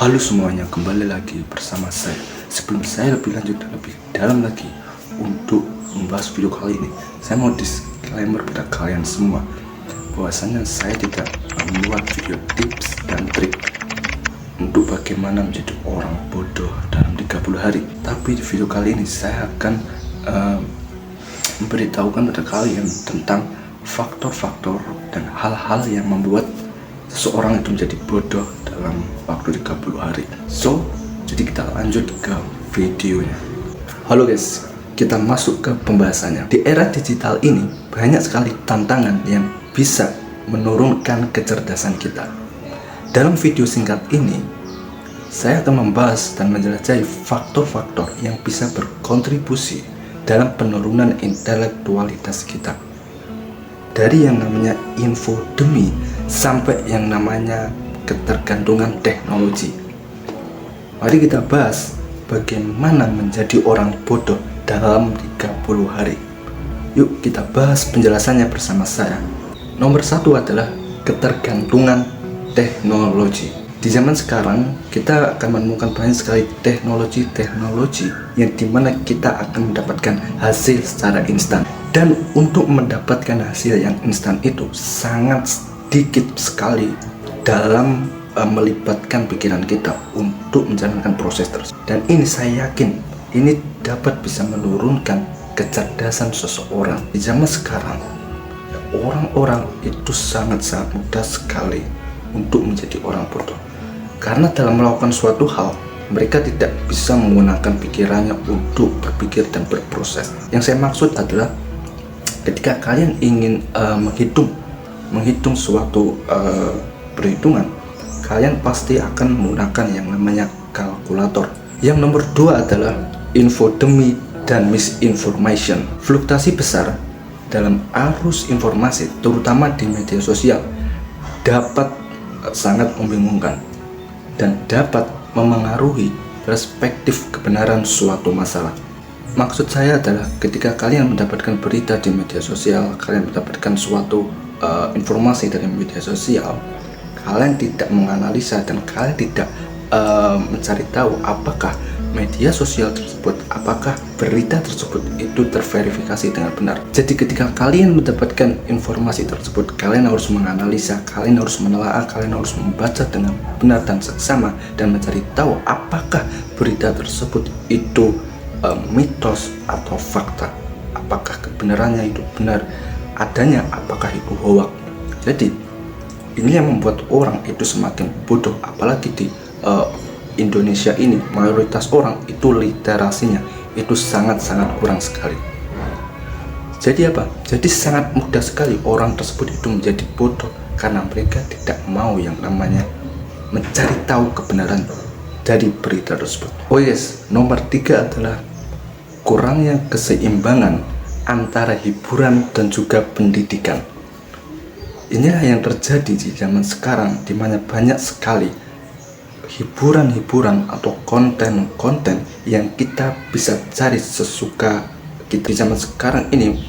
Halo semuanya, kembali lagi bersama saya. Sebelum saya lebih lanjut dan lebih dalam lagi untuk membahas video kali ini, saya mau disclaimer pada kalian semua bahwasanya saya tidak membuat video tips dan trik untuk bagaimana menjadi orang bodoh dalam 30 hari. Tapi di video kali ini saya akan memberitahukan pada kalian tentang faktor-faktor dan hal-hal yang membuat seseorang itu menjadi bodoh dalam waktu 30 hari. So, jadi kita lanjut ke videonya. Halo guys, kita masuk ke pembahasannya. Di era digital ini, banyak sekali tantangan yang bisa menurunkan kecerdasan kita. Dalam video singkat ini, saya akan membahas dan menjelajahi faktor-faktor yang bisa berkontribusi dalam penurunan intelektualitas kita. Dari yang namanya infodemi sampai yang namanya ketergantungan teknologi. Mari kita bahas bagaimana menjadi orang bodoh dalam 30 hari. Yuk kita bahas penjelasannya bersama saya. Nomor 1 adalah ketergantungan teknologi. Di zaman sekarang kita akan menemukan banyak sekali teknologi yang dimana kita akan mendapatkan hasil secara instan. Dan untuk mendapatkan hasil yang instan itu sangat sedikit sekali dalam melibatkan pikiran kita untuk menjalankan proses tersebut. Dan ini saya yakin ini dapat bisa menurunkan kecerdasan seseorang. Di zaman sekarang orang-orang itu sangat-sangat mudah sekali untuk menjadi orang bodoh, karena dalam melakukan suatu hal mereka tidak bisa menggunakan pikirannya untuk berpikir dan berproses. Yang saya maksud adalah ketika kalian ingin menghitung suatu perhitungan, kalian pasti akan menggunakan yang namanya kalkulator. Yang nomor 2 adalah infodemi dan misinformation. Fluktuasi besar dalam arus informasi, terutama di media sosial, dapat sangat membingungkan dan dapat memengaruhi perspektif kebenaran suatu masalah. Maksud saya adalah ketika kalian mendapatkan berita di media sosial, kalian mendapatkan suatu informasi dari media sosial, kalian tidak menganalisa dan kalian tidak mencari tahu apakah media sosial tersebut, apakah berita tersebut itu terverifikasi dengan benar. Jadi ketika kalian mendapatkan informasi tersebut, kalian harus menganalisa, kalian harus menelaah, kalian harus membaca dengan benar dan seksama dan mencari tahu apakah berita tersebut itu mitos atau fakta, apakah kebenarannya itu benar adanya, apakah itu hoax. Jadi ini yang membuat orang itu semakin bodoh, apalagi di Indonesia ini mayoritas orang itu literasinya itu sangat-sangat kurang sekali. Jadi apa? Jadi sangat mudah sekali orang tersebut itu menjadi bodoh karena mereka tidak mau yang namanya mencari tahu kebenaran dari berita tersebut. Oh yes, nomor 3 adalah kurangnya keseimbangan antara hiburan dan juga pendidikan. Inilah yang terjadi di zaman sekarang, di mana banyak sekali hiburan-hiburan atau konten-konten yang kita bisa cari sesuka kita. Di zaman sekarang ini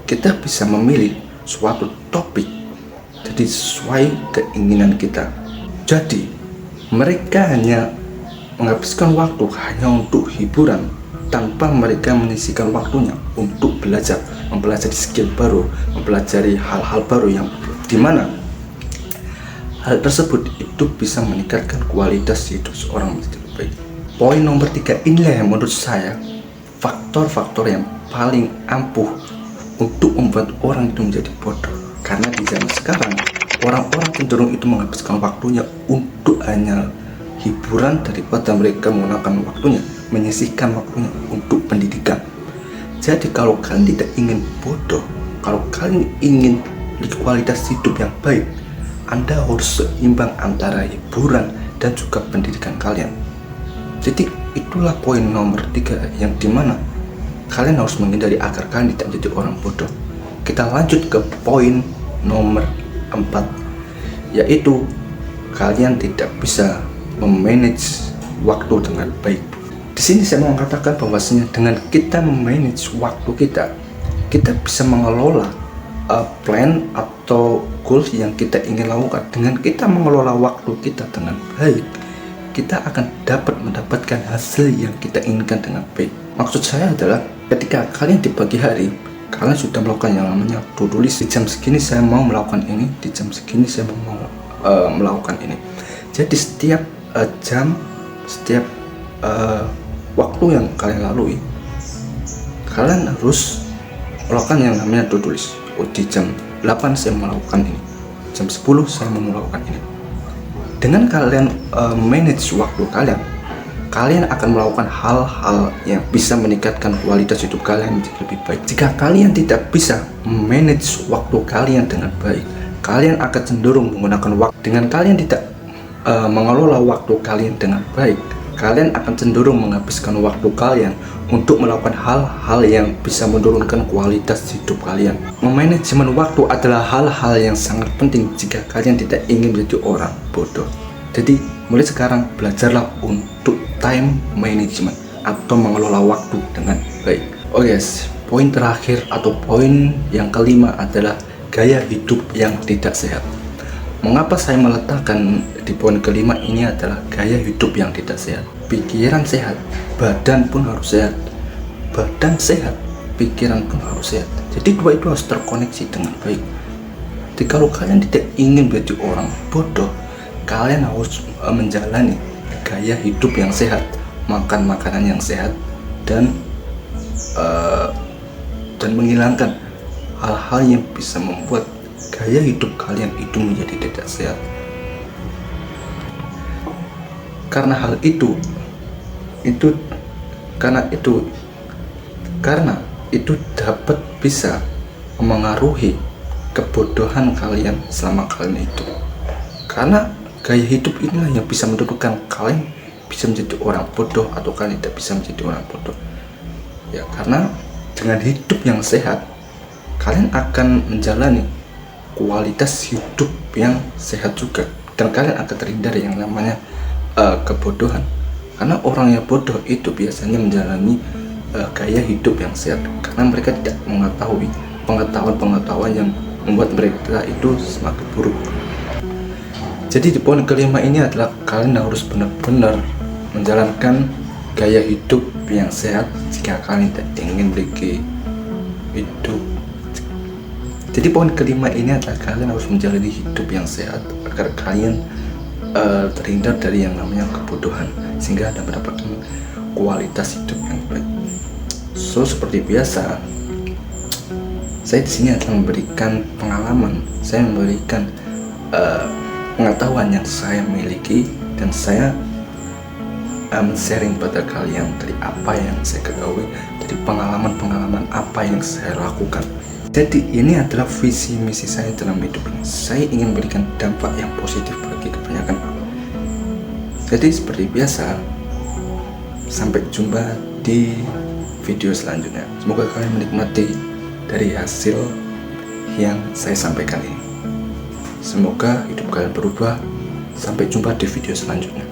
kita bisa memilih suatu topik jadi sesuai keinginan kita. Jadi mereka hanya menghabiskan waktu hanya untuk hiburan tanpa mereka menyisihkan waktunya untuk belajar, mempelajari skill baru, mempelajari hal-hal baru yang dimana hal tersebut itu bisa meningkatkan kualitas hidup seorang menjadi lebih baik. Poin nomor 3 inilah yang menurut saya faktor-faktor yang paling ampuh untuk membuat orang itu menjadi bodoh. Karena di zaman sekarang orang-orang cenderung itu menghabiskan waktunya untuk hanya hiburan daripada mereka menggunakan waktunya, menyisihkan waktunya untuk pendidikan. Jadi kalau kalian tidak ingin bodoh, kalau kalian ingin kualitas hidup yang baik, Anda harus seimbang antara hiburan dan juga pendidikan kalian. Jadi itulah poin nomor 3 yang dimana kalian harus menghindari agar kalian tidak menjadi orang bodoh. Kita lanjut ke poin nomor 4, yaitu kalian tidak bisa memanage waktu dengan baik. Di sini saya mau mengatakan bahwasanya dengan kita memanage waktu kita bisa mengelola plan atau goals yang kita ingin lakukan. Dengan kita mengelola waktu kita dengan baik, kita akan mendapatkan hasil yang kita inginkan dengan baik. Maksud saya adalah ketika kalian di pagi hari, kalian sudah melakukan yang namanya to-do list. Di jam segini saya mau melakukan ini, di jam segini saya mau melakukan ini. Jadi setiap jam, setiap waktu yang kalian lalui, kalian harus melakukan yang namanya to-do list. Oh, di jam 8 saya melakukan ini, jam 10 saya mau melakukan ini. Dengan kalian manage waktu kalian, kalian akan melakukan hal-hal yang bisa meningkatkan kualitas hidup kalian menjadi lebih baik. Jika kalian tidak bisa manage waktu kalian dengan baik, kalian akan cenderung menggunakan waktu. Dengan kalian tidak mengelola waktu kalian dengan baik, kalian akan cenderung menghabiskan waktu kalian untuk melakukan hal-hal yang bisa menurunkan kualitas hidup kalian. Memanajemen waktu adalah hal-hal yang sangat penting jika kalian tidak ingin menjadi orang bodoh. Jadi mulai sekarang belajarlah untuk time management atau mengelola waktu dengan baik. Oh yes, poin terakhir atau poin yang kelima adalah gaya hidup yang tidak sehat. Mengapa saya meletakkan di poin kelima ini adalah gaya hidup yang tidak sehat? Pikiran sehat, badan pun harus sehat. Badan sehat, pikiran pun harus sehat. Jadi dua itu harus terkoneksi dengan baik. Jadi kalau kalian tidak ingin menjadi orang bodoh, kalian harus menjalani gaya hidup yang sehat, makan makanan yang sehat, dan menghilangkan hal-hal yang bisa membuat gaya hidup kalian itu menjadi tidak sehat. Karena itu dapat bisa mengaruhi kebodohan kalian selama kalian hidup. Karena gaya hidup inilah yang bisa menentukan kalian bisa menjadi orang bodoh atau kalian tidak bisa menjadi orang bodoh. Ya, karena dengan hidup yang sehat, kalian akan menjalani kualitas hidup yang sehat juga, dan kalian akan terhindar yang namanya kebodohan. Karena orang yang bodoh itu biasanya menjalani gaya hidup yang sehat karena mereka tidak mengetahui pengetahuan yang membuat mereka itu semakin buruk. Jadi di poin kelima ini adalah kalian harus benar-benar menjalankan gaya hidup yang sehat jika kalian tidak ingin memiliki hidup. Jadi poin kelima ini adalah kalian harus menjalani hidup yang sehat agar kalian terhindar dari yang namanya kebodohan, sehingga Anda mendapatkan kualitas hidup yang baik. So seperti biasa, saya di sini akan memberikan pengalaman, saya memberikan pengetahuan yang saya miliki, dan saya sharing pada kalian dari apa yang saya ketahui, dari pengalaman-pengalaman apa yang saya lakukan. Jadi ini adalah visi misi saya dalam hidup ini. Saya ingin memberikan dampak yang positif bagi kebanyakan orang. Jadi seperti biasa, sampai jumpa di video selanjutnya. Semoga kalian menikmati dari hasil yang saya sampaikan ini. Semoga hidup kalian berubah. Sampai jumpa di video selanjutnya.